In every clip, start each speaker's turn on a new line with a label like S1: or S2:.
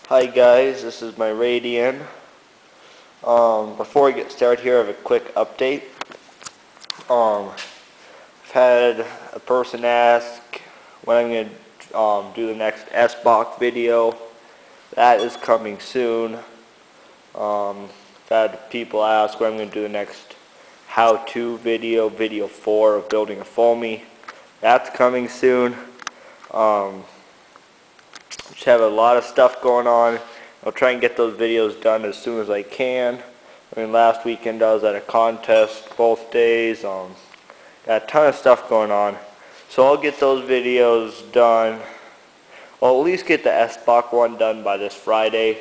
S1: Hi guys, this is my Radian. Before we get started here, I have a quick update. I've had a person ask when I'm going to do the next S-Box video. That is coming soon. I've had people ask when I'm going to do the next how-to video, video 4 of building a foamy. That's coming soon. Just have a lot of stuff going on. I'll try and get those videos done as soon as I can. Last weekend I was at a contest both days. Got a ton of stuff going on. So I'll get those videos done. I'll at least get the S-Box one done by this Friday.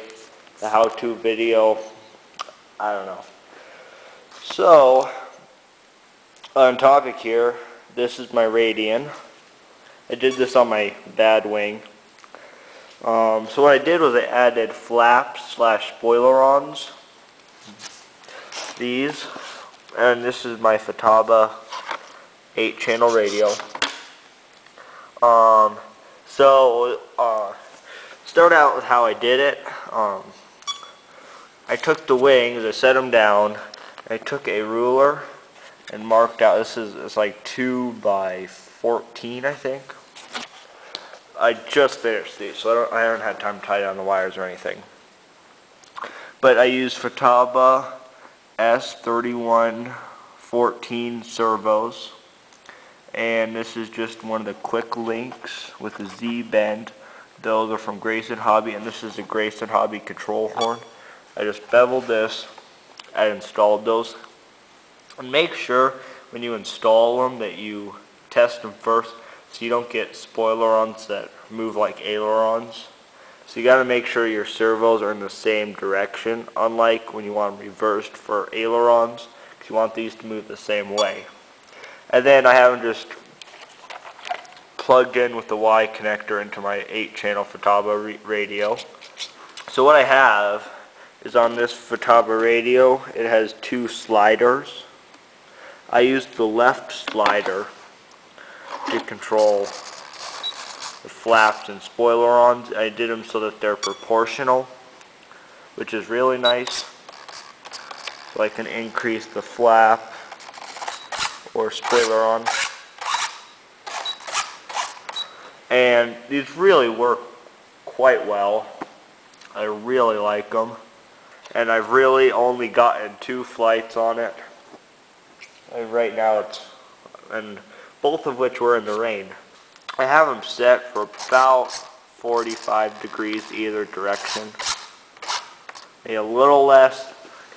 S1: The how-to video, I don't know. So, on topic here, this is my Radian. I did this on my bad wing. So what I did was I added flaps / spoilerons, these, and this is my Futaba 8-channel radio. Start out with how I did it. I took the wings, I set them down, I took a ruler and marked out, it's like 2 by 14 I think. I just finished these, so I haven't had time to tie down the wires or anything. But I used Futaba S3114 servos, and this is just one of the quick links with a Z bend. Those are from Grayson Hobby, and this is a Grayson Hobby control horn. I just beveled this, I installed those. And make sure when you install them that you test them first, so you don't get spoilerons that move like ailerons. So you got to make sure your servos are in the same direction, unlike when you want them reversed for ailerons, because you want these to move the same way. And then I have them just plugged in with the Y connector into my 8-channel Futaba radio. So what I have is on this Futaba radio, it has 2 sliders. I used the left slider to control the flaps and spoilerons. I did them so that they're proportional, which is really nice. So I can increase the flap or spoileron. And these really work quite well. I really like them. And I've really only gotten 2 flights on it. And right now and both of which were in the rain. I have them set for about 45 degrees either direction. Maybe a little less.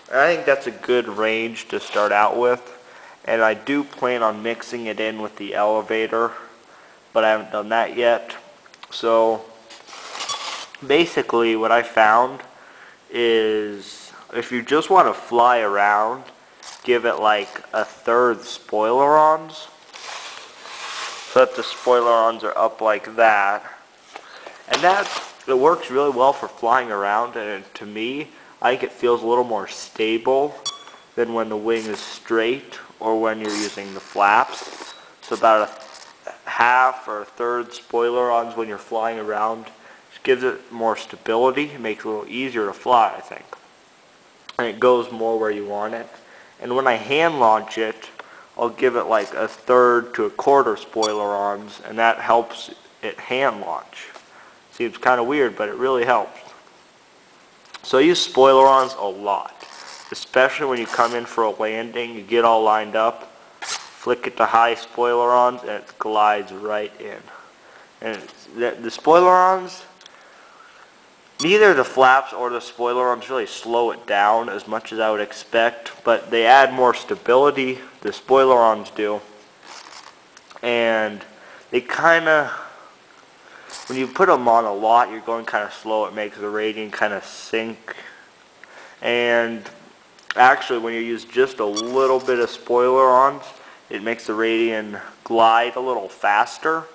S1: And I think that's a good range to start out with. And I do plan on mixing it in with the elevator, but I haven't done that yet. So basically what I found is if you just want to fly around, give it like 1/3 spoilerons, so that the spoilerons are up like that. And it works really well for flying around, and to me, I think it feels a little more stable than when the wing is straight or when you're using the flaps. So about 1/2 or 1/3 spoilerons when you're flying around just gives it more stability. It makes it a little easier to fly, I think. And it goes more where you want it. And when I hand launch it, I'll give it like 1/3 to 1/4 spoilerons, and that helps it hand launch. Seems kind of weird, but it really helps. So I use spoilerons a lot, especially when you come in for a landing. You get all lined up, flick it to high spoilerons, and it glides right in. And the spoilerons, neither the flaps or the spoilerons really slow it down as much as I would expect, but they add more stability, the spoilerons do. And they kind of, when you put them on a lot, you're going kind of slow, it makes the Radian kind of sink. And actually when you use just a little bit of spoilerons, it makes the Radian glide a little faster.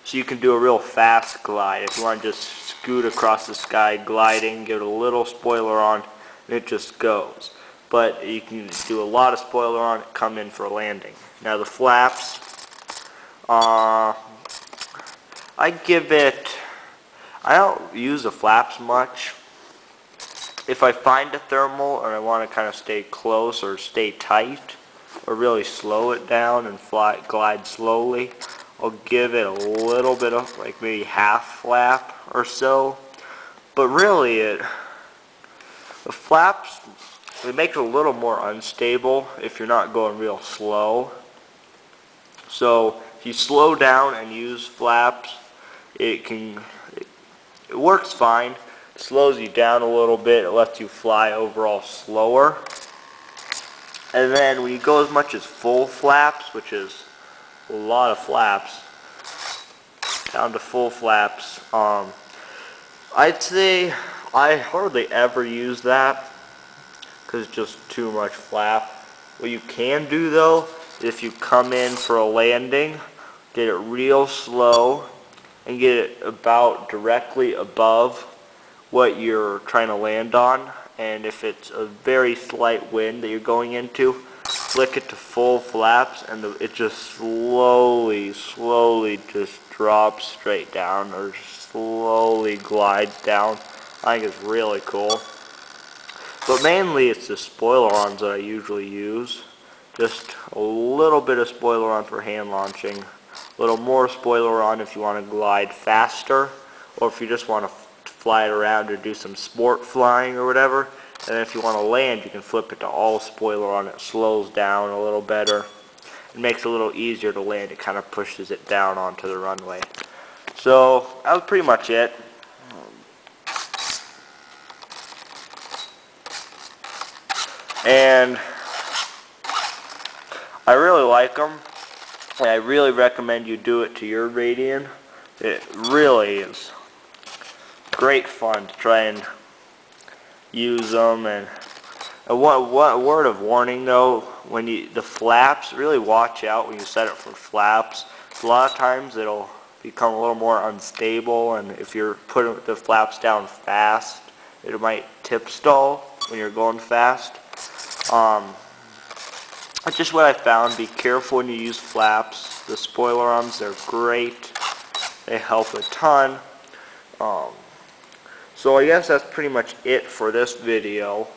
S1: So you can do a real fast glide. If you want to just scoot across the sky gliding, give it a little spoileron, and it just goes. But you can do a lot of spoileron, come in for a landing. Now the flaps, I give it, I don't use the flaps much. If I find a thermal and I want to kind of stay close or stay tight, or really slow it down and glide slowly, I'll give it a little bit of like maybe half flap or so. But really the flaps, it makes it a little more unstable if you're not going real slow. So if you slow down and use flaps, it works fine. It slows you down a little bit. It lets you fly overall slower. And then when you go as much as full flaps, which is a lot of flaps, down to full flaps, I'd say I hardly ever use that because it's just too much flap. What you can do though, if you come in for a landing, get it real slow and get it about directly above what you're trying to land on. And if it's a very slight wind that you're going into, flick it to full flaps and it just slowly just drops straight down or slowly glides down. I think it's really cool. But mainly it's the spoiler-ons that I usually use. Just a little bit of spoiler-on for hand launching. A little more spoiler-on if you want to glide faster, or if you just want to fly it around or do some sport flying or whatever. And then if you want to land, you can flip it to all spoiler-on. It slows down a little better. It makes it a little easier to land. It kind of pushes it down onto the runway. So that was pretty much it. And I really like them. And I really recommend you do it to your Radian. It really is great fun to try and use them. And one word of warning though, when the flaps, really watch out when you set it for flaps. A lot of times it'll become a little more unstable, and if you're putting the flaps down fast, it might tip stall when you're going fast. That's just what I found. Be careful when you use flaps. The spoiler-ons, they're great. They help a ton. So I guess that's pretty much it for this video.